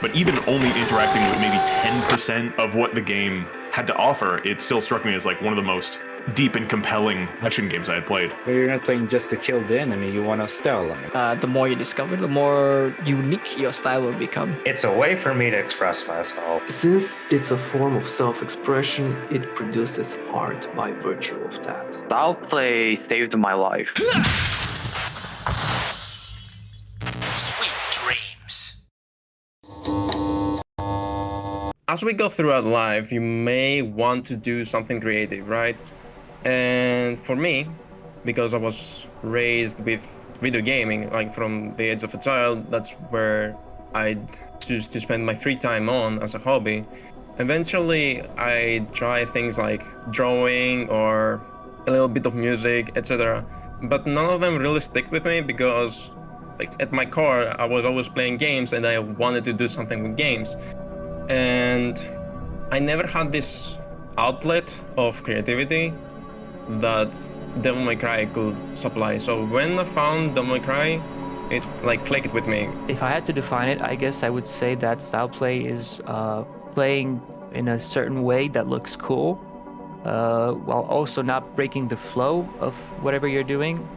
But even only interacting with maybe 10% of what the game had to offer, it still struck me as like one of the most deep and compelling action games I had played. But you're not playing just to kill the enemy, you want to style on it. The more you discover, the more unique your style will become. It's a way for me to express myself. Since it's a form of self-expression, it produces art by virtue of that. Style play saved my life. Sweet dreams. As we go throughout life, you may want to do something creative, right? And for me, because I was raised with video gaming, like from the age of a child, that's where I choose to spend my free time on as a hobby. Eventually, I try things like drawing or a little bit of music, etc. But none of them really stick with me because, like, at my core, I was always playing games and I wanted to do something with games. And I never had this outlet of creativity that Devil May Cry could supply. So when I found Devil May Cry, it like clicked with me. If I had to define it, I guess I would say that style play is playing in a certain way that looks cool, while also not breaking the flow of whatever you're doing.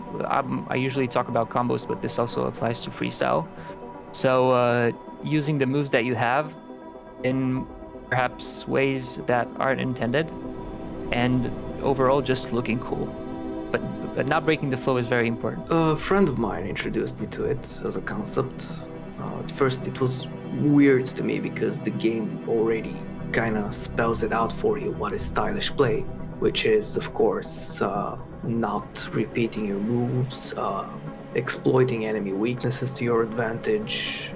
I usually talk about combos, but this also applies to freestyle. So using the moves that you have in perhaps ways that aren't intended, and overall just looking cool. But not breaking the flow is very important. A friend of mine introduced me to it as a concept. At first it was weird to me because the game already kind of spells it out for you what is stylish play, which is of course not repeating your moves, exploiting enemy weaknesses to your advantage,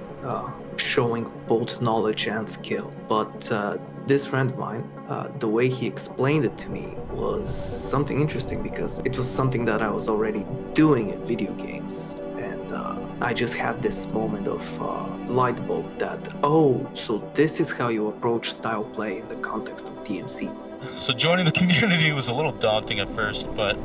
showing both knowledge and skill. But this friend of mine, the way he explained it to me was something interesting because it was something that I was already doing in video games. And I just had this moment of light bulb that, oh, so this is how you approach style play in the context of DMC. So joining the community was a little daunting at first, but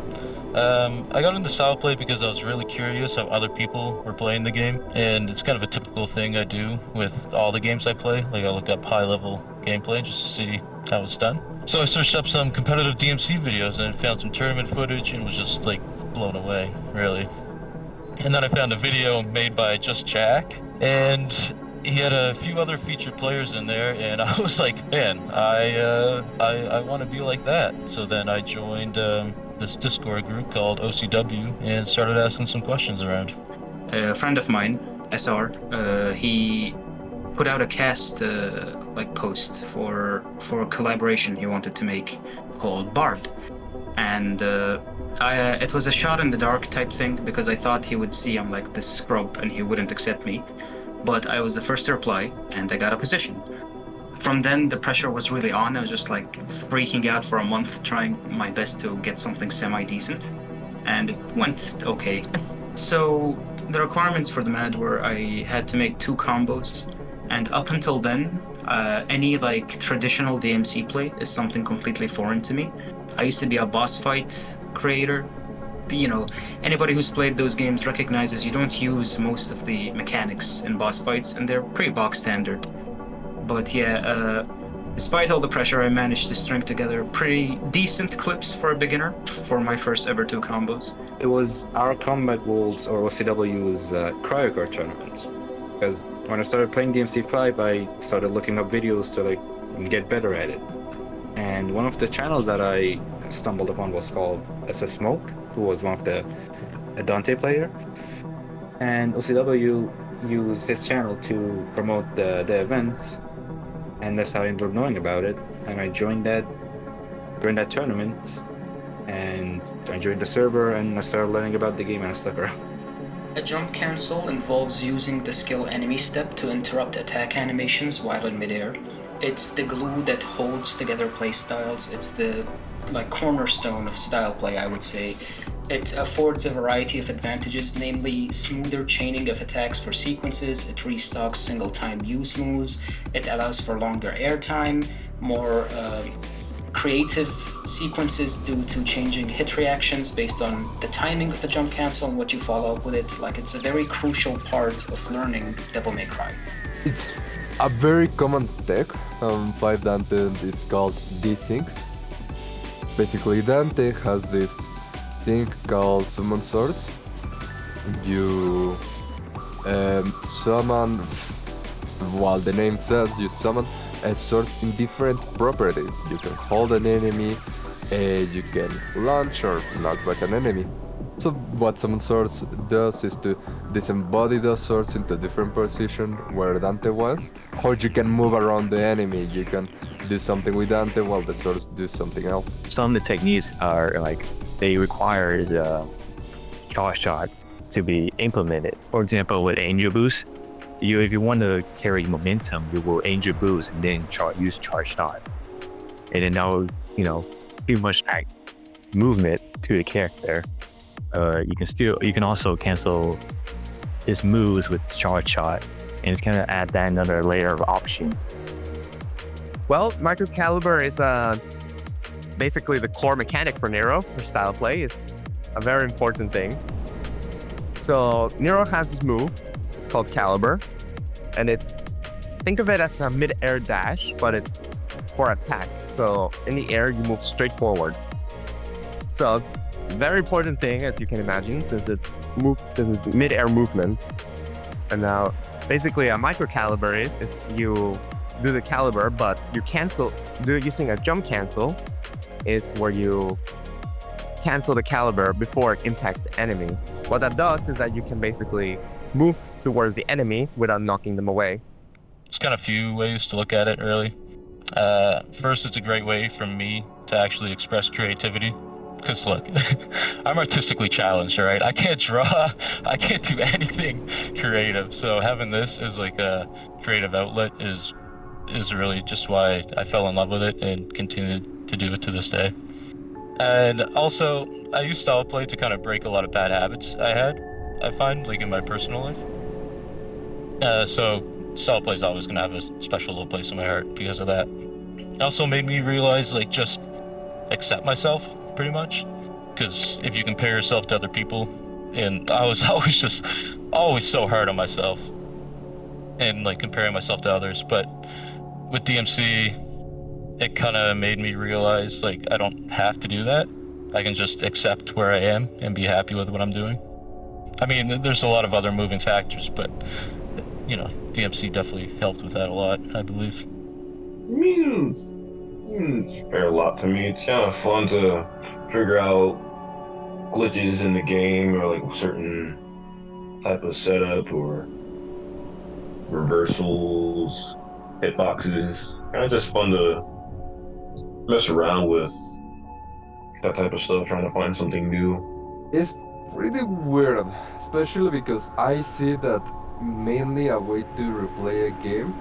I got into style play because I was really curious how other people were playing the game, and it's kind of a typical thing I do with all the games I play. Like I look up high-level gameplay just to see how it's done. So I searched up some competitive DMC videos and found some tournament footage and was just like blown away, really. And then I found a video made by Just Jack, and he had a few other featured players in there, and I was like, man, I want to be like that. So then I joined this Discord group called OCW and started asking some questions around. A friend of mine, SR, he put out a cast post for a collaboration he wanted to make called Bard, and it was a shot in the dark type thing because I thought he would see I'm like this scrub and he wouldn't accept me, but I was the first to reply and I got a position. From then the pressure was really on. I was just like freaking out for a month trying my best to get something semi-decent, and it went okay. So the requirements for the MAD were I had to make 2 combos, and up until then any like traditional DMC play is something completely foreign to me. I used to be a boss fight creator. You know, anybody who's played those games recognizes you don't use most of the mechanics in boss fights, and they're pretty box standard. But yeah, despite all the pressure, I managed to string together pretty decent clips for a beginner for my first ever 2 combos. It was our Combat Worlds or OCW's Cryocore tournament. Because when I started playing DMC5, I started looking up videos to like get better at it. And one of the channels that I stumbled upon was called SS Smoke, who was one of the Dante player. And OCW used his channel to promote the event, and that's how I ended up knowing about it. And I joined that tournament, and I joined the server, and I started learning about the game, and I stuck around. A jump cancel involves using the skill enemy step to interrupt attack animations while in midair. It's the glue that holds together play styles. It's the cornerstone of style play, I would say. It affords a variety of advantages, namely smoother chaining of attacks for sequences, it restocks single-time use moves, it allows for longer airtime, more creative sequences due to changing hit reactions based on the timing of the jump cancel and what you follow up with it. Like, it's a very crucial part of learning Devil May Cry. It's a very common tech on 5 Dante is called desyncs. Basically, Dante has this thing called summon swords. You summon, while the name says, you summon swords in different properties. You can hold an enemy, you can launch or knock back an enemy. So what summon swords does is to disembody those swords into a different position where Dante was, or you can move around the enemy. You can do something with Dante while the swords do something else. Some of the techniques are like, they require the charge shot to be implemented. For example, with Angel Boost, if you want to carry momentum, you will Angel Boost and then use charge shot. And then that will, pretty much add movement to the character. You can also cancel his moves with charge shot, and it's gonna add that another layer of option. Well, micro caliber is basically the core mechanic for Nero for style play. Is a very important thing. So Nero has this move. It's called Caliber, and think of it as a mid-air dash, but it's for attack. So in the air, you move straight forward. So it's a very important thing, as you can imagine, since it's mid-air movement. And now, basically, a micro caliber is you do the caliber, but you using a jump cancel. Is where you cancel the caliber before it impacts the enemy. What that does is that you can basically move towards the enemy without knocking them away. There's kind of a few ways to look at it, really. First, it's a great way for me to actually express creativity. Because look, I'm artistically challenged, all right? I can't draw, I can't do anything creative. So having this as like a creative outlet is really just why I fell in love with it and continued to do it to this day. And also, I use style play to kind of break a lot of bad habits I find, like in my personal life. So style play is always going to have a special little place in my heart because of that. It also made me realize, like, just accept myself, pretty much. Because if you compare yourself to other people, and I was always so hard on myself and like comparing myself to others, but with DMC, it kind of made me realize, like, I don't have to do that. I can just accept where I am and be happy with what I'm doing. I mean, there's a lot of other moving factors, but, DMC definitely helped with that a lot, I believe. It's fair a lot to me. It's kind of fun to figure out glitches in the game or like certain type of setup or reversals, hitboxes. Kind of just fun to mess around with that type of stuff, trying to find something new. It's pretty weird, especially because I see that mainly a way to replay a game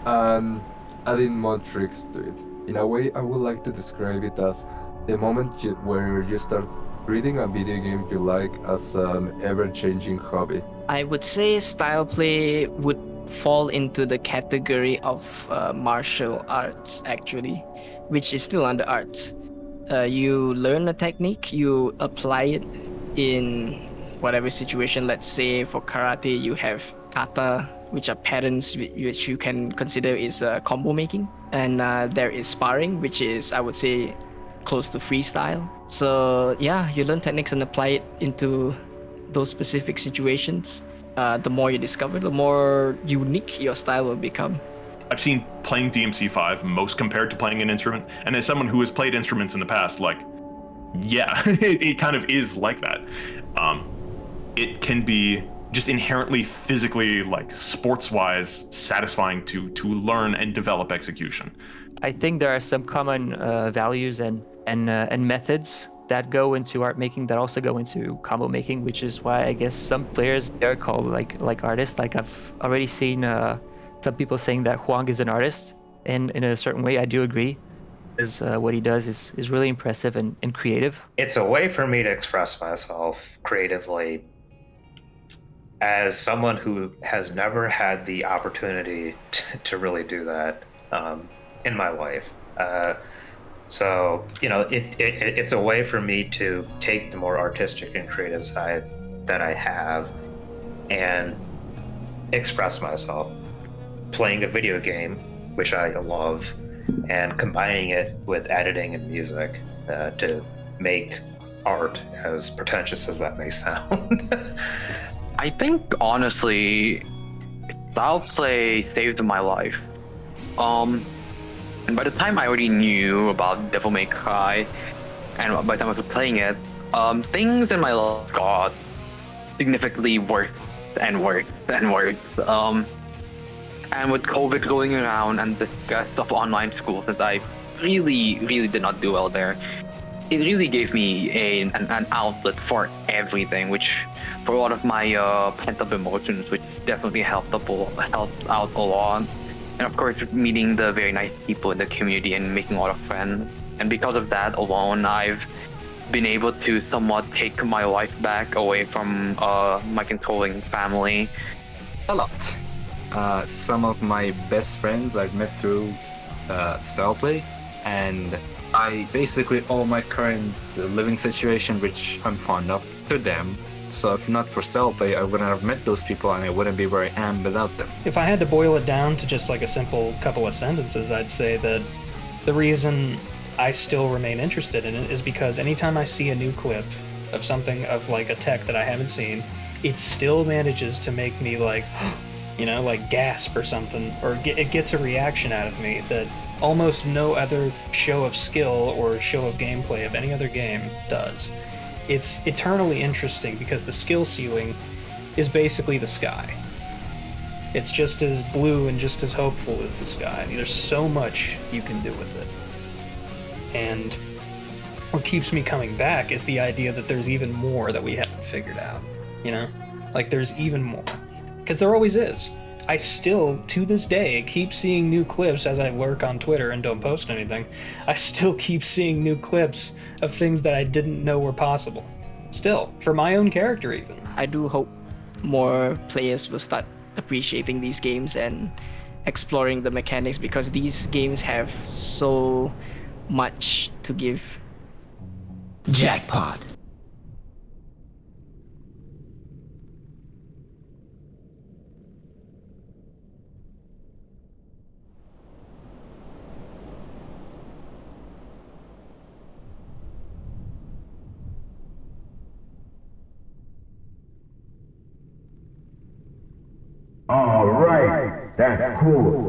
and adding more tricks to it. In a way, I would like to describe it as the moment where you start treating a video game you like as an ever-changing hobby. I would say style play would fall into the category of martial arts, actually, which is still under arts. You learn a technique, you apply it in whatever situation. Let's say for karate, you have kata, which are patterns which you can consider is combo making. And there is sparring, which is, I would say, close to freestyle. So yeah, you learn techniques and apply it into those specific situations. The more you discover, the more unique your style will become. I've seen playing DMC5 most compared to playing an instrument, and as someone who has played instruments in the past, like, yeah, it kind of is like that. It can be just inherently physically, like, sports-wise satisfying to learn and develop execution. I think there are some common values and methods that go into art making that also go into combo making, which is why I guess some players are called like artists. Like I've already seen some people saying that Huang is an artist, and in a certain way I do agree, because what he does is really impressive and creative. It's a way for me to express myself creatively as someone who has never had the opportunity to really do that in my life. So, it's a way for me to take the more artistic and creative side that I have and express myself. playing a video game, which I love, and combining it with editing and music to make art, as pretentious as that may sound. I think honestly, style play saved my life. And by the time I already knew about Devil May Cry, and by the time I was playing it, things in my life got significantly worse and worse and worse. And with COVID going around and the disgust of online school, since I really did not do well there, it really gave me an outlet for everything, which for a lot of my pent-up emotions, which definitely helped out a lot. And of course, meeting the very nice people in the community and making a lot of friends. And because of that alone, I've been able to somewhat take my life back away from my controlling family. A lot. Some of my best friends I've met through style play, and I basically owe my current living situation, which I'm fond of, to them. So if not for style play, I wouldn't have met those people, and I wouldn't be where I am without them. If I had to boil it down to just like a simple couple of sentences, I'd say that the reason I still remain interested in it is because anytime I see a new clip of something, of like a tech that I haven't seen, it still manages to make me like, like gasp or something, or it gets a reaction out of me that almost no other show of skill or show of gameplay of any other game does. It's eternally interesting because the skill ceiling is basically the sky. It's just as blue and just as hopeful as the sky. There's so much you can do with it. And what keeps me coming back is the idea that there's even more that we haven't figured out, Like there's even more. Because there always is. I still, to this day, keep seeing new clips as I lurk on Twitter and don't post anything. I still keep seeing new clips of things that I didn't know were possible. Still, for my own character even. I do hope more players will start appreciating these games and exploring the mechanics, because these games have so much to give. Jackpot. All right, that's cool.